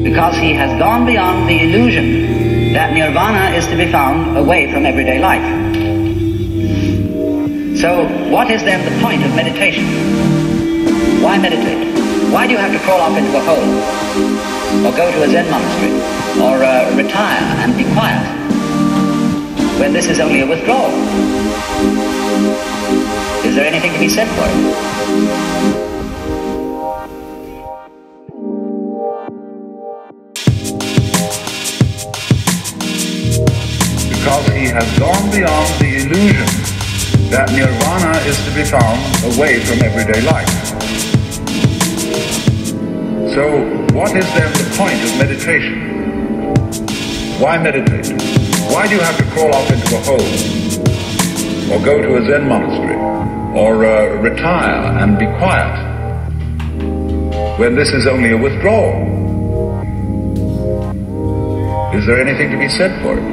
Because he has gone beyond the illusion that nirvana is to be found away from everyday life. So what is then the point of meditation? Why meditate? Why do you have to crawl off into a hole, or go to a Zen monastery, or retire and be quiet, when this is only a withdrawal? Is there anything to be said for it? Because he has gone beyond the illusion that nirvana is to be found away from everyday life. So, what is then the point of meditation? Why meditate? Why do you have to crawl off into a hole, or go to a Zen monastery, or retire and be quiet, when this is only a withdrawal? Is there anything to be said for it?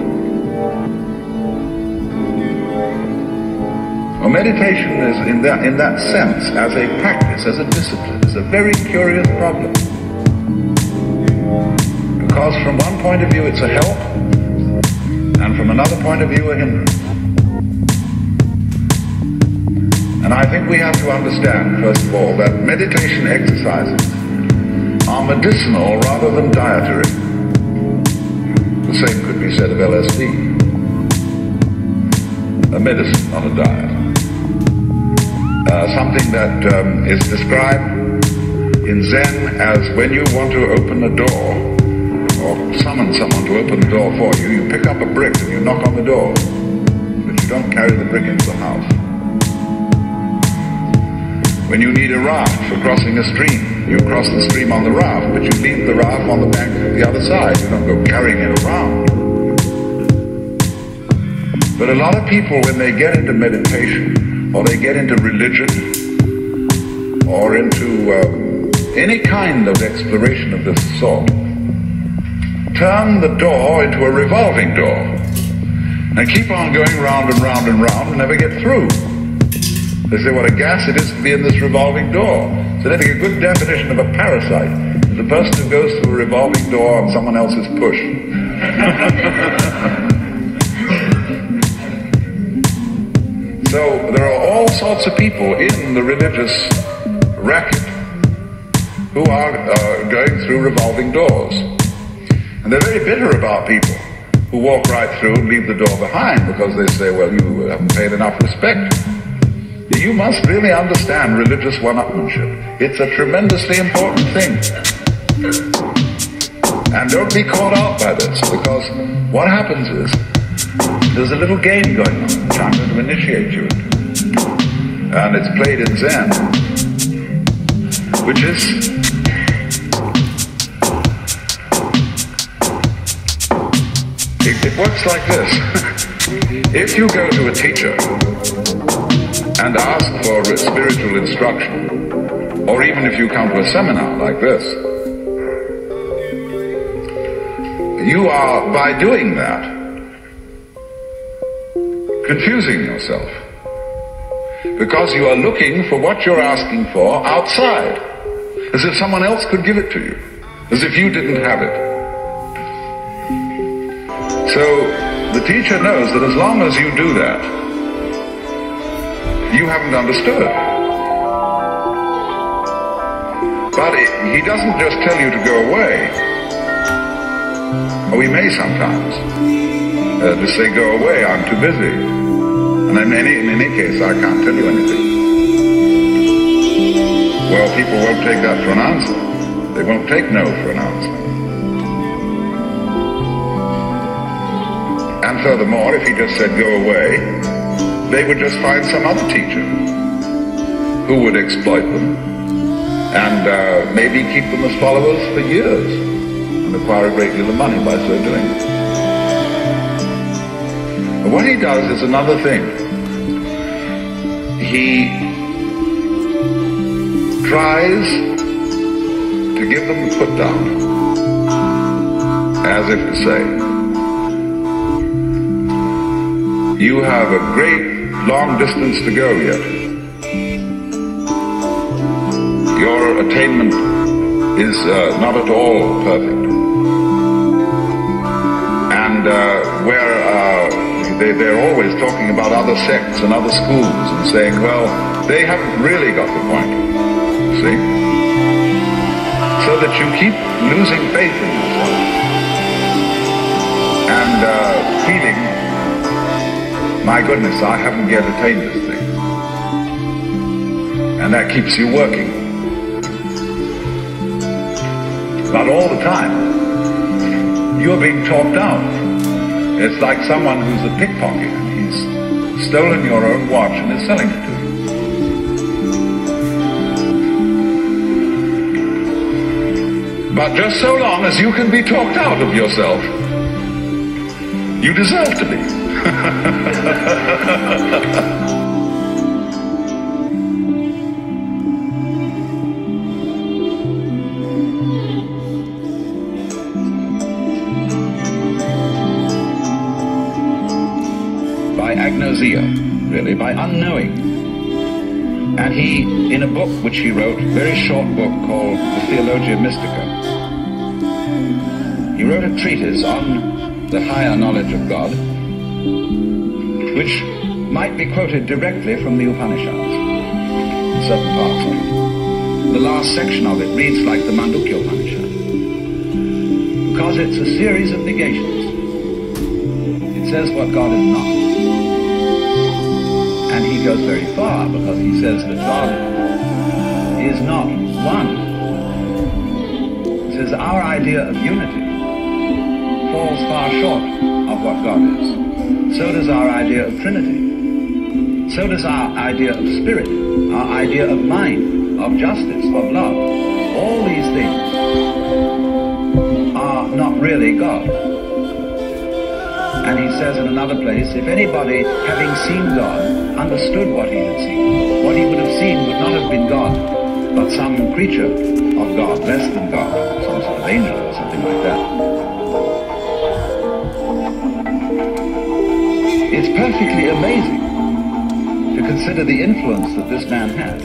Well, meditation is, in that sense, as a practice, as a discipline, is a very curious problem. Because from one point of view it's a help, and from another point of view a hindrance. And I think we have to understand, first of all, that meditation exercises are medicinal rather than dietary. The same could be said of LSD. A medicine, not a diet. Something that is described in Zen as when you want to open a door, or summon someone to open the door for you, you pick up a brick and you knock on the door, but you don't carry the brick into the house. When you need a raft for crossing a stream, you cross the stream on the raft, but you leave the raft on the bank of the other side. You don't go carrying it around. But a lot of people, when they get into meditation, or they get into religion, or into any kind of exploration of this sort, turn the door into a revolving door, and keep on going round and round and round and never get through. They say what a gas it is to be in this revolving door. So I think a good definition of a parasite is a person who goes through a revolving door on someone else's push. So there are all sorts of people in the religious racket who are going through revolving doors. And they're very bitter about people who walk right through and leave the door behind, because they say, well, you haven't paid enough respect. You must really understand religious one-upmanship. It's a tremendously important thing. And don't be caught out by this, because what happens is, there's a little game going on, which I'm going to initiate you into. And it's played in Zen, which is, it works like this. If you go to a teacher and ask for spiritual instruction, or even if you come to a seminar like this, you are, by doing that, confusing yourself, because you are looking for what you're asking for outside, as if someone else could give it to you, as if you didn't have it. So the teacher knows that as long as you do that, you haven't understood. But he doesn't just tell you to go away, or he may sometimes just say, go away, I'm too busy. And in any case, I can't tell you anything. Well, people won't take that for an answer. They won't take no for an answer. And furthermore, if he just said, go away, they would just find some other teacher who would exploit them and maybe keep them as followers for years and acquire a great deal of money by so doing. But what he does is another thing. He tries to give them the foot down, as if to say, you have a great long distance to go yet. Your attainment is not at all perfect. And where they're always talking about other sects and other schools and saying, well, they haven't really got the point, see? So that you keep losing faith in yourself and feeling, my goodness, I haven't yet attained this thing. And that keeps you working. But all the time, you're being talked out. It's like someone who's a pickpocket. He's stolen your own watch and is selling it to you. But just so long as you can be talked out of yourself, you deserve to be. Agnosia, really, by unknowing. And he, in a book which he wrote, a very short book called The Theologia Mystica, he wrote a treatise on the higher knowledge of God, which might be quoted directly from the Upanishads, in certain parts of it. The last section of it reads like the Mandukya Upanishad, because it's a series of negations. It says what God is not. And he goes very far, because he says that God is not one. He says our idea of unity falls far short of what God is. So does our idea of Trinity. So does our idea of spirit, our idea of mind, of justice, of love. All these things are not really God. And he says in another place, if anybody, having seen God, understood what he had seen, what he would have seen would not have been God, but some creature of God, less than God, some sort of angel or something like that. It's perfectly amazing to consider the influence that this man had.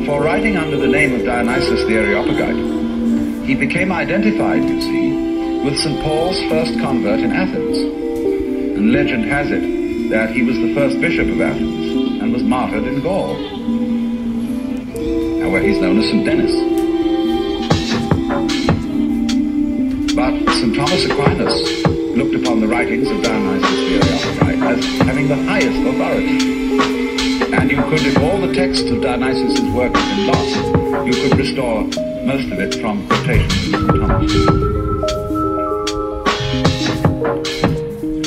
For writing under the name of Dionysius the Areopagite, he became identified, you see, with St. Paul's first convert in Athens. And legend has it that he was the first bishop of Athens and was martyred in Gaul, now where he's known as St. Denis. But St. Thomas Aquinas looked upon the writings of Dionysius the Areopagite as having the highest authority. And you could, if all the texts of Dionysius' work had been lost, you could restore most of it from quotations of St. Thomas.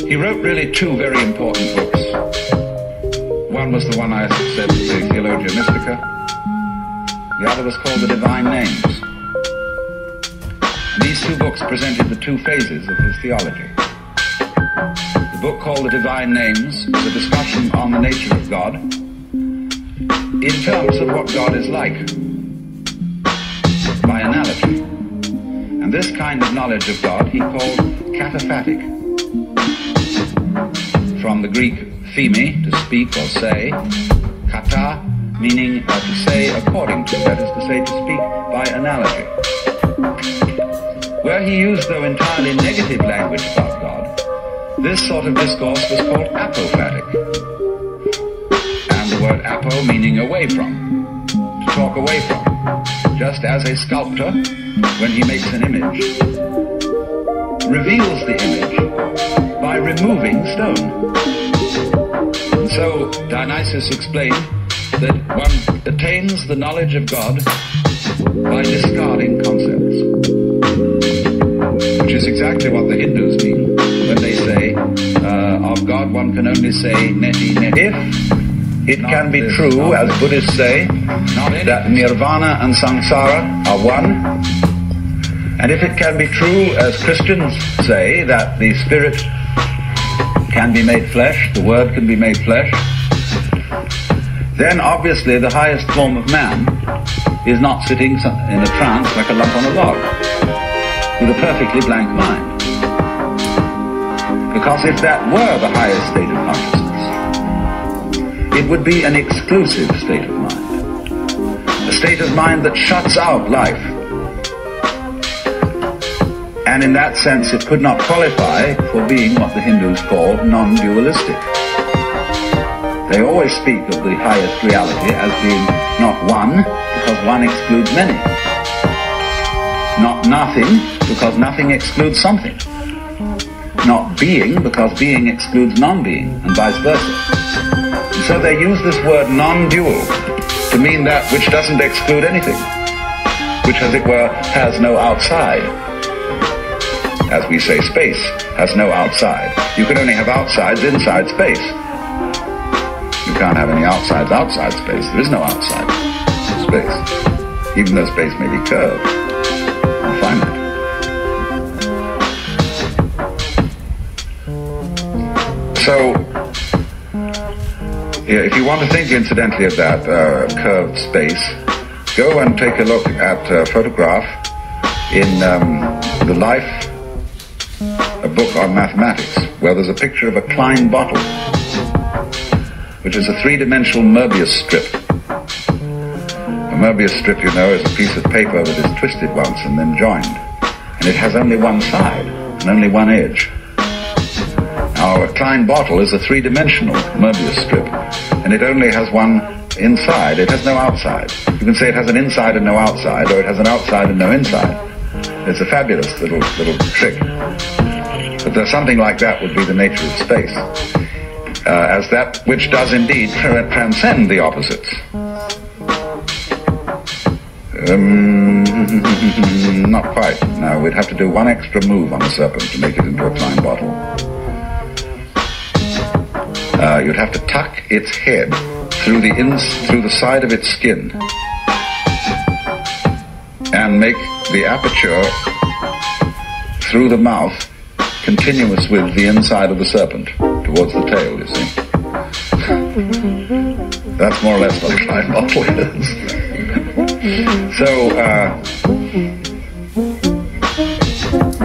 He wrote really two very important books. One was the one I said, the Theologia Mystica. The other was called The Divine Names. These two books presented the two phases of his theology. The book called The Divine Names is a discussion on the nature of God in terms of what God is like, by analogy. And this kind of knowledge of God he called cataphatic, from the Greek theme, to speak or say, kata, meaning to say according to, that is to say, to speak by analogy. Where he used, though, entirely negative language about God, this sort of discourse was called apophatic. And the word apo meaning away from, to talk away from, just as a sculptor, when he makes an image, reveals the image by removing stone. And so Dionysius explained that one attains the knowledge of God by discarding concepts, which is exactly what the Hindus mean when they say of God one can only say neti neti. If it can be true, as Buddhists say, that nirvana and samsara are one, and if it can be true, as Christians say, that the spirit can be made flesh, the word can be made flesh, then obviously the highest form of man is not sitting in a trance like a lump on a log, with a perfectly blank mind. Because if that were the highest state of consciousness, it would be an exclusive state of mind. A state of mind that shuts out life. And in that sense, it could not qualify for being what the Hindus call non-dualistic. They always speak of the highest reality as being not one, because one excludes many. Not nothing, because nothing excludes something. Not being, because being excludes non-being, and vice versa. And so they use this word non-dual to mean that which doesn't exclude anything, which, as it were, has no outside. As we say, space has no outside. You can only have outsides inside space. You can't have any outsides outside space. There is no outside space, even though space may be curved and finite. So, if you want to think incidentally of that curved space, go and take a look at a photograph in The Life, a book on mathematics, where there's a picture of a Klein bottle, which is a three-dimensional Möbius strip. A Möbius strip, you know, is a piece of paper that is twisted once and then joined, and it has only one side and only one edge. Now, a Klein bottle is a three-dimensional Möbius strip, and it only has one inside. It has no outside. You can say it has an inside and no outside, or it has an outside and no inside. It's a fabulous little trick. But there's something like that would be the nature of space, as that which does indeed transcend the opposites. Not quite. No, we'd have to do one extra move on the serpent to make it into a Klein bottle. You'd have to tuck its head through the side of its skin and make the aperture through the mouth continuous with the inside of the serpent towards the tail, you see. That's more or less what a Klein bottle is. So,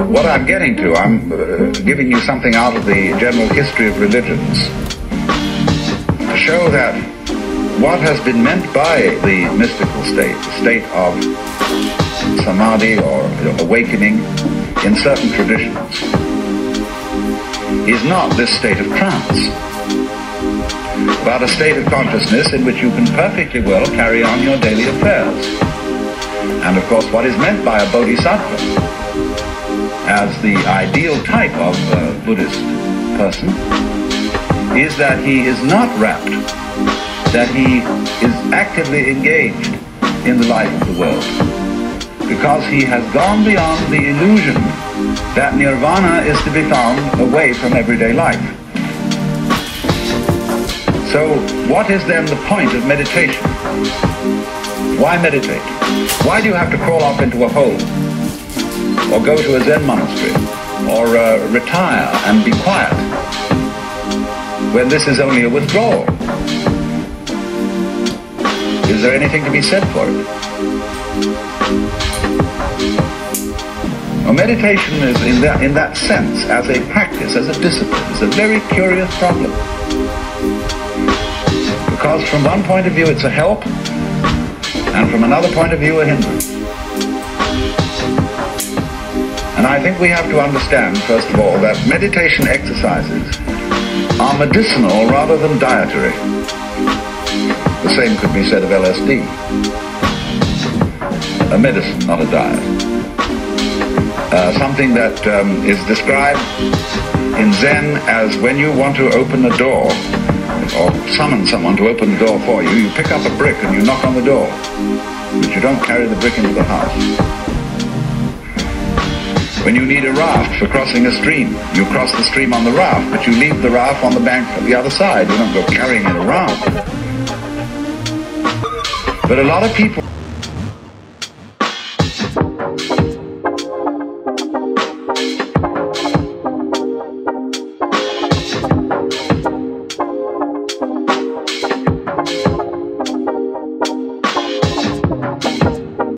what I'm getting to, I'm giving you something out of the general history of religions to show that what has been meant by the mystical state, the state of samadhi or awakening in certain traditions, is not this state of trance, but a state of consciousness in which you can perfectly well carry on your daily affairs. And of course, what is meant by a bodhisattva as the ideal type of Buddhist person is that he is not wrapped, that he is actively engaged in the life of the world, because he has gone beyond the illusion that nirvana is to be found away from everyday life. So what is then the point of meditation? Why meditate? Why do you have to crawl off into a hole, or go to a Zen monastery, or retire and be quiet, when this is only a withdrawal? Is there anything to be said for it? Well, meditation is, in that sense, as a practice, as a discipline, is a very curious problem. Because from one point of view it's a help, and from another point of view a hindrance. And I think we have to understand, first of all, that meditation exercises are medicinal rather than dietary. The same could be said of LSD. A medicine, not a diet. Something that is described in Zen as when you want to open a door, or summon someone to open the door for you, you pick up a brick and you knock on the door, but you don't carry the brick into the house. When you need a raft for crossing a stream, you cross the stream on the raft, but you leave the raft on the bank at the other side. You don't go carrying it around. But a lot of people